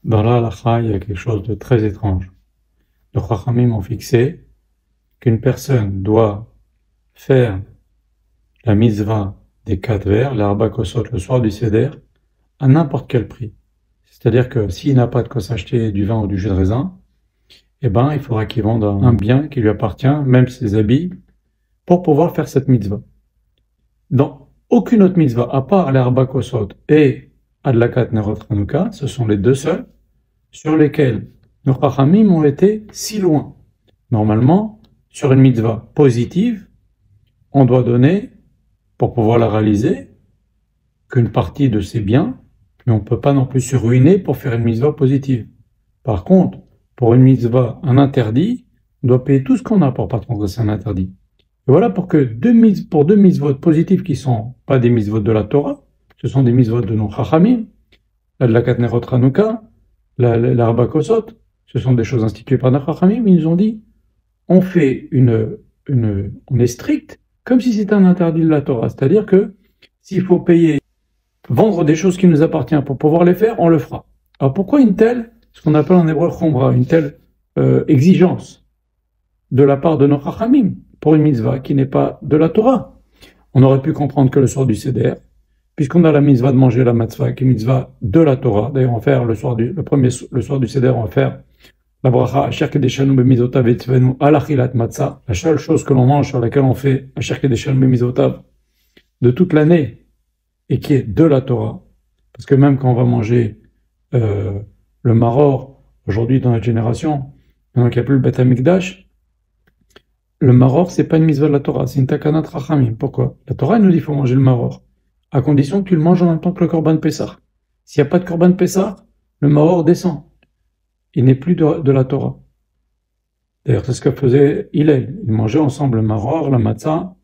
Dans la halakha, il y a quelque chose de très étrange. Les Chachamim ont fixé qu'une personne doit faire la mitzvah des 4 vers, l'arba kosot, le soir du seder, à n'importe quel prix. C'est-à-dire que s'il n'a pas de quoi s'acheter du vin ou du jus de raisin, eh ben, il faudra qu'il vende un bien qui lui appartient, même ses habits, pour pouvoir faire cette mitzvah. Dans aucune autre mitzvah, à part l'arba kosot et adlakat nerot Hanouka, ce sont les deux seuls sur lesquels nos Chachamim ont été si loin. Normalement, sur une mitzvah positive, on doit donner, pour pouvoir la réaliser, qu'une partie de ses biens, mais on ne peut pas non plus se ruiner pour faire une mitzvah positive. Par contre, pour une mitzvah, un interdit, on doit payer tout ce qu'on a pour pas transgresser un interdit. Et voilà pour deux mitzvot positives qui ne sont pas des mitzvot de la Torah, ce sont des mitzvot de nos Chachamim, l'adlakat nerot Hanouka, l'arba kosot, ce sont des choses instituées par nos Chachamim, ils nous ont dit, on fait on est strict, comme si c'était un interdit de la Torah. C'est-à-dire que, s'il faut vendre des choses qui nous appartiennent pour pouvoir les faire, on le fera. Alors pourquoi une telle, ce qu'on appelle en hébreu chombra, une telle exigence de la part de nos Chachamim pour une mitzvah qui n'est pas de la Torah? On aurait pu comprendre que le soir du Seder, puisqu'on a la mitzvah de manger la matzvah, qui est une mitzvah de la Torah. D'ailleurs, on va faire le soir du Seder, on va faire la bracha Asher Kedeshanu b'mizotav etzvenu al achilat matzah, la seule chose que l'on mange sur laquelle on fait Asher Kedeshanu b'mizotav de toute l'année et qui est de la Torah. Parce que même quand on va manger le maror, aujourd'hui dans notre génération, maintenant qu'il n'y a plus le Beth Amikdash, le maror, c'est pas une mitzvah de la Torah, c'est une takanat Chachamim. Pourquoi? La Torah elle nous dit qu'il faut manger le maror, à condition que tu le manges en même temps que le Korban Pessah. S'il n'y a pas de Korban Pessah, le maror descend. Il n'est plus de la Torah. D'ailleurs, c'est ce que faisait Hillel. Ils mangeaient ensemble le maror, la matzah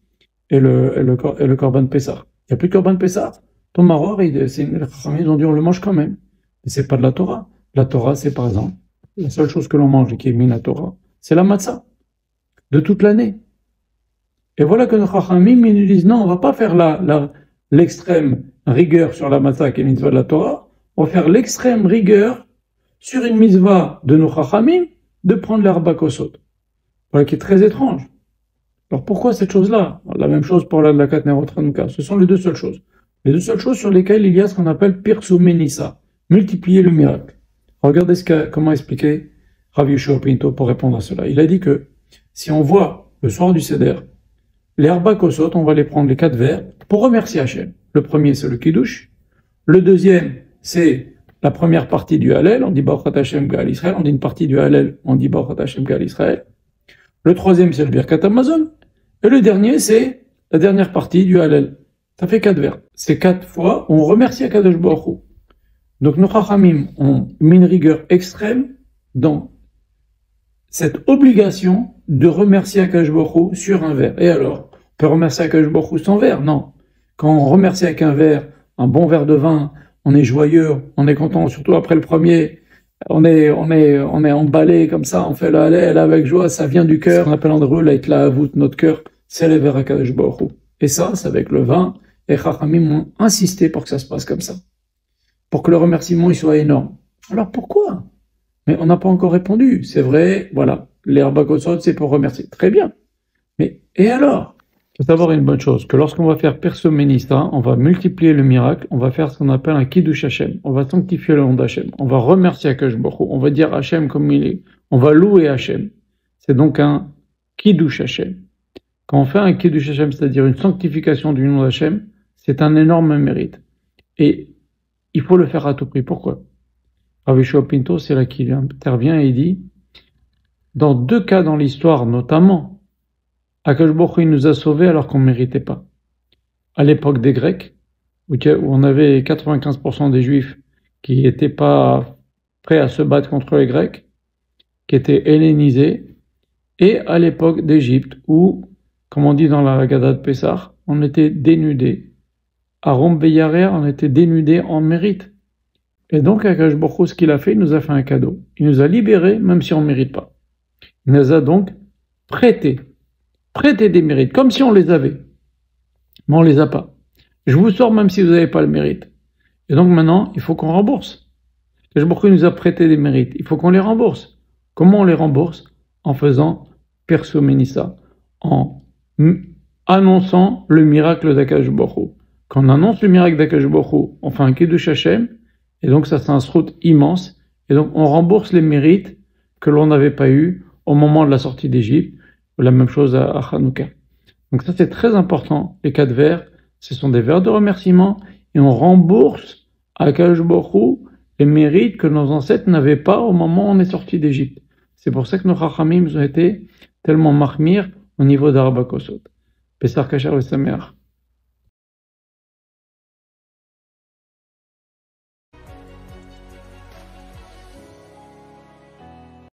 et le Korban Pessah. Il n'y a plus de Korban Pessah. Ton maror, les Chachamim, ils ont dit on le mange quand même. Mais c'est pas de la Torah. La Torah, c'est par exemple, la seule chose que l'on mange et qui est mis la Torah, c'est la matzah. De toute l'année. Et voilà que nos Chachamim, ils nous disent non, on va pas faire l'extrême rigueur sur la matzah qui est mitzvah de la Torah. On va faire l'extrême rigueur sur une mitzvah de nos Chachamim de prendre l'arba kosot. Voilà qui est très étrange. Alors pourquoi cette chose-là? La même chose pour l'adlakat nerot Hanouka. Ce sont les deux seules choses. Les deux seules choses sur lesquelles il y a ce qu'on appelle pirsoumenissa, multiplier le miracle. Regardez comment expliquer Rav Yehoshua Pinto pour répondre à cela. Il a dit que si on voit le soir du Seder, les arba kosot, on va les prendre les 4 vers pour remercier Hachem. Le premier, c'est le kiddush. Le deuxième, c'est la première partie du Hallel, on dit Baruch Hashem Gaal Israël, on dit une partie du Hallel, on dit Baruch Hashem Gaal Israël. Le troisième, c'est le Birkat Hamazon. Et le dernier, c'est la dernière partie du Hallel. Ça fait 4 vers. Ces 4 fois, on remercie Akadosh Baruch Hu. Donc nos Chachamim ont mis une rigueur extrême dans cette obligation de remercier Akadosh Baruch Hu sur un vers. Et alors, on peut remercier Akadosh Baruch Hu sans verre? Non. Quand on remercie avec un verre, un bon verre de vin, on est joyeux, on est content, surtout après le premier, on est emballé comme ça, on fait le Hallel avec joie, ça vient du cœur, on appelle en hébreu l'Aitlahavut, notre cœur s'élève vers Akadosh Baruch Hu. Et ça, c'est avec le vin, et Chachamim ont insisté pour que ça se passe comme ça, pour que le remerciement il soit énorme. Alors pourquoi? Mais on n'a pas encore répondu, c'est vrai, voilà, les arba kosot c'est pour remercier, très bien. Mais, et alors? Il faut savoir une bonne chose, que lorsqu'on va faire persoménista, on va multiplier le miracle, on va faire ce qu'on appelle un kiddush Hashem, on va sanctifier le nom d'Hachem, on va remercier Akadosh Baruch Hu, on va dire Hachem comme il est, on va louer Hachem. C'est donc un kiddush Hashem. Quand on fait un kiddush Hashem, c'est-à-dire une sanctification du nom d'Hachem, c'est un énorme mérite. Et il faut le faire à tout prix. Pourquoi? Rav Yehoshua Pinto, c'est là qu'il intervient et il dit, dans 2 cas dans l'histoire notamment, Akadosh Baruch Hu nous a sauvés alors qu'on ne méritait pas. À l'époque des Grecs, où on avait 95% des Juifs qui n'étaient pas prêts à se battre contre les Grecs, qui étaient hellénisés, et à l'époque d'Égypte, où, comme on dit dans la Haggadah de Pessah, on était dénudés. À Rome Beyarer, on était dénudés en mérite. Et donc, Akadosh Baruch Hu, ce qu'il a fait, il nous a fait un cadeau. Il nous a libérés, même si on ne mérite pas. Il nous a donc prêté des mérites, comme si on les avait. Mais on les a pas. Je vous sors même si vous n'avez pas le mérite. Et donc maintenant, il faut qu'on rembourse. Le Baruch Hu nous a prêté des mérites. Il faut qu'on les rembourse. Comment on les rembourse? En faisant Perso Menissa, en annonçant le miracle d'Akadosh Baruch Hu. Quand on annonce le miracle d'Akadosh Baruch Hu, on fait un Kiddush Hashem, et donc ça c'est un srout immense, et donc on rembourse les mérites que l'on n'avait pas eu au moment de la sortie d'Égypte, ou la même chose à Hanouka. Donc ça c'est très important, les 4 vers, ce sont des vers de remerciement, et on rembourse à Akadosh Baruch Hu les mérites que nos ancêtres n'avaient pas au moment où on est sorti d'Égypte. C'est pour ça que nos Chachamim ont été tellement mahmir au niveau d'Arba Kosot. Pesach Kasher V'Sameach.